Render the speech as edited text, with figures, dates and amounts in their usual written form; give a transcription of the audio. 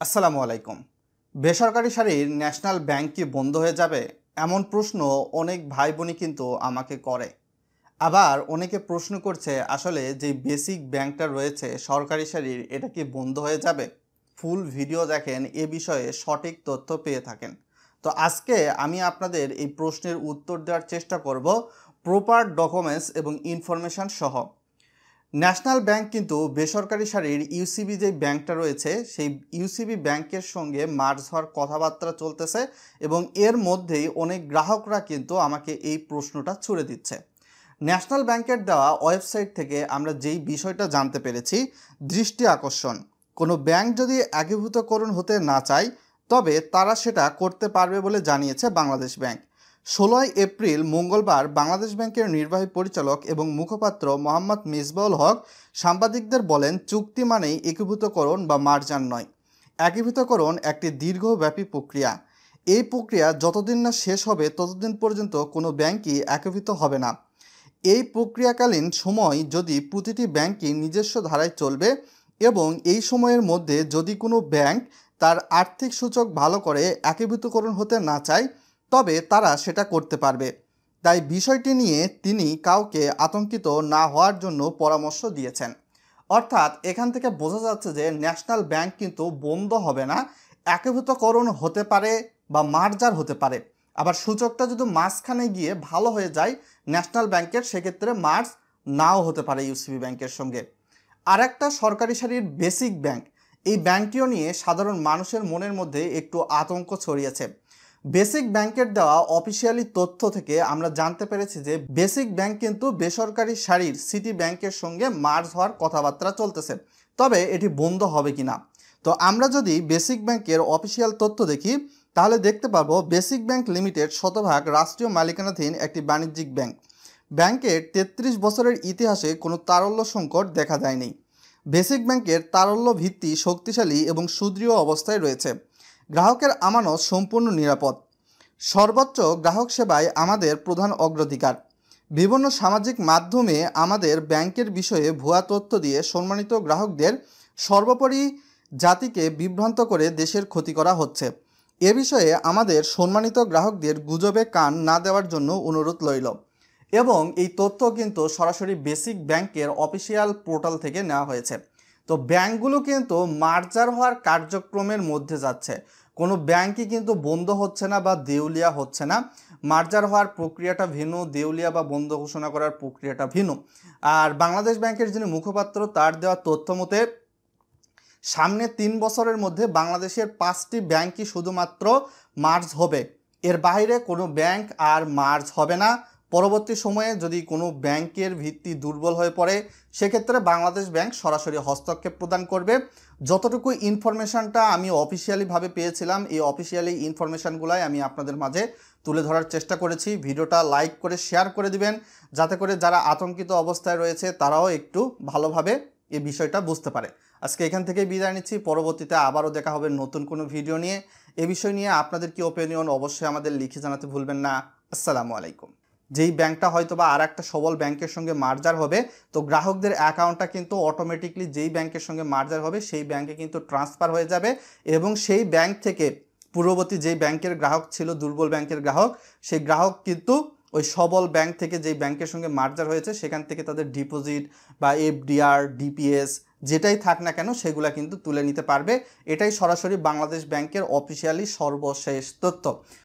আসসালামু আলাইকুম। বেসরকারি শাড়ির ন্যাশনাল ব্যাংক কি বন্ধ হয়ে যাবে? এমন প্রশ্ন অনেক ভাই বোনই কিন্তু আমাকে করে। আবার অনেকে প্রশ্ন করছে আসলে যে বেসিক ব্যাংকটা রয়েছে সরকারি শাড়ির এটা কি বন্ধ হয়ে যাবে? ফুল ভিডিও দেখেন এ বিষয়ে সঠিক তথ্য পেয়ে থাকেন। তো আজকে আমি আপনাদের এই প্রশ্নের উত্তর দেওয়ার চেষ্টা করব প্রপার ডকুমেন্টস এবং ইনফরমেশন সহ। ন্যাশনাল ব্যাংক কিন্তু বেসরকারি শাড়ির ইউসিবি যে ব্যাংকটা রয়েছে সেই ইউসিবি ব্যাংকের সঙ্গে মার্জ হওয়ার কথাবার্তা চলতেছে এবং এর মধ্যেই অনেক গ্রাহকরা কিন্তু আমাকে এই প্রশ্নটা ছুড়ে দিচ্ছে। ন্যাশনাল ব্যাংকের দেওয়া ওয়েবসাইট থেকে আমরা যেই বিষয়টা জানতে পেরেছি, দৃষ্টি আকর্ষণ, কোনো ব্যাংক যদি একীভূতকরণ হতে না চায় তবে তারা সেটা করতে পারবে বলে জানিয়েছে বাংলাদেশ ব্যাংক। 16 এপ্রিল মঙ্গলবার বাংলাদেশ ব্যাংকের নির্বাহী পরিচালক এবং মুখপাত্র মোহাম্মদ মিসবাউল হক সাংবাদিকদের বলেন, চুক্তি মানেই একীভূতকরণ বা মার্জার নয়। একীভূতকরণ একটি দীর্ঘব্যাপী প্রক্রিয়া। এই প্রক্রিয়া যতদিন না শেষ হবে ততদিন পর্যন্ত কোনো ব্যাংকই একীভূত হবে না। এই প্রক্রিয়াকালীন সময় যদি প্রতিটি ব্যাংকই নিজস্ব ধারায় চলবে এবং এই সময়ের মধ্যে যদি কোনো ব্যাংক তার আর্থিক সূচক ভালো করে একীভূতকরণ হতে না চায় তবে তারা সেটা করতে পারবে। তাই বিষয়টি নিয়ে তিনি কাউকে আতঙ্কিত না হওয়ার জন্য পরামর্শ দিয়েছেন। অর্থাৎ এখান থেকে বোঝা যাচ্ছে যে ন্যাশনাল ব্যাংক কিন্তু বন্ধ হবে না, একীভূতকরণ হতে পারে বা মার্জার হতে পারে। আবার সূচকটা যদি মাঝখানে গিয়ে ভালো হয়ে যায় ন্যাশনাল ব্যাংকের, সেক্ষেত্রে মার্জ নাও হতে পারে ইউসিবি ব্যাংকের সঙ্গে। আর একটা সরকারি শাড়ির বেসিক ব্যাংক, এই ব্যাংকটিও নিয়ে সাধারণ মানুষের মনের মধ্যে একটু আতঙ্ক ছড়িয়েছে। বেসিক ব্যাংকের দেওয়া অফিসিয়ালি তথ্য থেকে আমরা জানতে পেরেছি যে বেসিক ব্যাংক কিন্তু বেসরকারি শাড়ির সিটি ব্যাংকের সঙ্গে মার্জ হওয়ার কথাবার্তা চলতেছে, তবে এটি বন্ধ হবে কিনা। তো আমরা যদি বেসিক ব্যাংকের অফিসিয়াল তথ্য দেখি তাহলে দেখতে পাবো বেসিক ব্যাংক লিমিটেড শতভাগ রাষ্ট্রীয় মালিকানাধীন একটি বাণিজ্যিক ব্যাংক। ব্যাংকের 33 বছরের ইতিহাসে কোনো তারল্য সংকট দেখা যায়নি। বেসিক ব্যাংকের তারল্য ভিত্তি শক্তিশালী এবং সুদৃঢ় অবস্থায় রয়েছে। গ্রাহকের আমানত সম্পূর্ণ নিরাপদ। সর্বোচ্চ গ্রাহক সেবায় আমাদের প্রধান অগ্রাধিকার। বিভিন্ন সামাজিক মাধ্যমে আমাদের ব্যাংকের বিষয়ে ভুয়া তথ্য দিয়ে সম্মানিত গ্রাহকদের সর্বোপরি জাতিকে বিভ্রান্ত করে দেশের ক্ষতি করা হচ্ছে। এ বিষয়ে আমাদের সম্মানিত গ্রাহকদের গুজবে কান না দেওয়ার জন্য অনুরোধ রইল। এবং এই তথ্য কিন্তু সরাসরি বেসিক ব্যাংকের অফিসিয়াল পোর্টাল থেকে নেওয়া হয়েছে। তো ব্যাংকগুলো কিন্তু মার্জার হওয়ার কার্যক্রমের মধ্যে যাচ্ছে, কোনো ব্যাংকই কিন্তু বন্ধ হচ্ছে না বা দেউলিয়া হচ্ছে না। মার্জার হওয়ার প্রক্রিয়াটা ভিন্ন, দেউলিয়া বা বন্ধ ঘোষণা করার প্রক্রিয়াটা ভিন্ন। আর বাংলাদেশ ব্যাংকের যিনি মুখপাত্র তার দেওয়া তথ্য মতে সামনে 3 বছরের মধ্যে বাংলাদেশের 5টি ব্যাংকই শুধুমাত্র মার্জ হবে, এর বাইরে কোনো ব্যাংক আর মার্জ হবে না। পরবর্তী সময়ে যদি কোনো ব্যাংকের ভিত্তি দুর্বল হয়ে পড়ে সেক্ষেত্রে বাংলাদেশ ব্যাংক সরাসরি হস্তক্ষেপ প্রদান করবে। যতটুকু ইনফরমেশনটা আমি অফিসিয়ালিভাবে পেয়েছিলাম এই অফিসিয়ালি ইনফরমেশনগুলাই আমি আপনাদের মাঝে তুলে ধরার চেষ্টা করেছি। ভিডিওটা লাইক করে শেয়ার করে দিবেন যাতে করে যারা আতঙ্কিত অবস্থায় রয়েছে তারাও একটু ভালোভাবে এই বিষয়টা বুঝতে পারে। আজকে এখান থেকেই বিদায় নিচ্ছি, পরবর্তীতে আবারও দেখা হবে নতুন কোনো ভিডিও নিয়ে। এ বিষয় নিয়ে আপনাদের কি ওপিনিয়ন অবশ্যই আমাদের লিখে জানাতে ভুলবেন না। আসসালামু আলাইকুম। যেই ব্যাংকটা হয়তো বা আর একটা সবল ব্যাংকের সঙ্গে মার্জার হবে তো গ্রাহকদের অ্যাকাউন্টটা কিন্তু অটোমেটিকলি যেই ব্যাংকের সঙ্গে মার্জার হবে সেই ব্যাংকে কিন্তু ট্রান্সফার হয়ে যাবে এবং সেই ব্যাংক থেকে পূর্ববর্তী যেই ব্যাংকের গ্রাহক ছিল দুর্বল ব্যাংকের গ্রাহক, সেই গ্রাহক কিন্তু ওই সবল ব্যাংক থেকে যেই ব্যাংকের সঙ্গে মার্জার হয়েছে সেখান থেকে তাদের ডিপোজিট বা এফডিআর, ডিপিএস যেটাই থাক না কেন সেগুলা কিন্তু তুলে নিতে পারবে। এটাই সরাসরি বাংলাদেশ ব্যাংকের অফিসিয়ালি সর্বশেষ তথ্য।